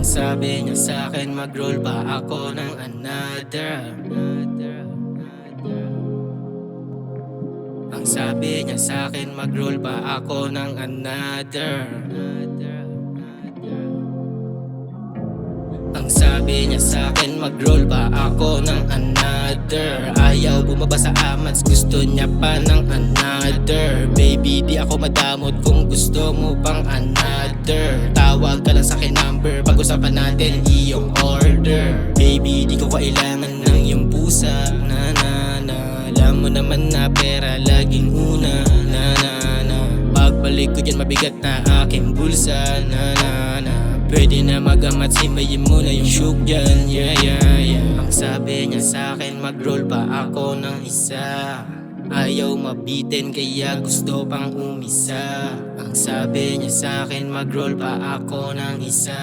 Sabi niya sa'kin mag-roll pa ako ng another. Ang sabi niya sa'kin mag-roll pa ako ng another. Ang sabi niya sa'kin mag-roll pa ako ng another. Ayaw bumaba sa amats, gusto niya pa ng another. Baby di ako madamot kung gusto mo pang another. Tawag ka lang sa'kin number, pag-usapan natin iyong order. Baby di ko kailangan ng iyong pusa, na na na. Alam mo naman na pera laging una, na na na. Pagbalik ko dyan mabigat na aking bulsa, na na na. Pwede na mag-amat, simayin mo na yung shook dyan, yeah yeah yeah. Ang sabi niya sa'kin mag-roll pa ako ng isa. Ayaw mabitin kaya gusto pang umisa. Ang sabi niya sa'kin mag-roll pa ako ng isa.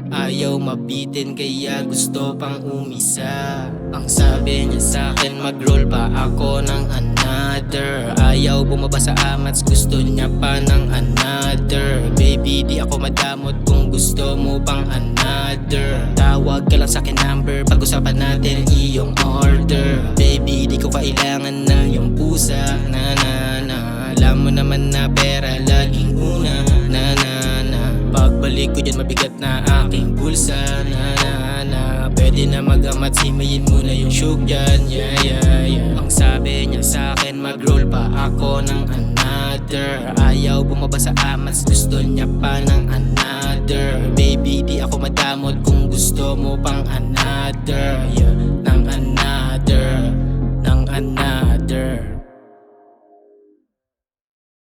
Ayaw mabitin kaya gusto pang umisa. Ang sabi niya sa'kin mag-roll pa ako ng another. Ayaw bumaba sa amats, gusto niya pa ng another. Baby di ako madamot kung gusto mo pang another. Tawag ka lang sa'kin number, pag-usapan natin iyong order. Baby di ko kailangan ng iyong pusa, na na na. Alam mo naman na pera laging una, na na na. Pagbalik ko dyan mabigat na aking bulsa, na na na. Pwede na mag-amat, simayin mo na yung shook dyan, yeah yeah yeah. Ang sabi niya sa'kin mag-roll pa ako ng another. Ayaw bumaba sa amats, gusto niya pa ng another. Baby di ako madamot kung gusto mo pang another, yeah. Ng another, ng another.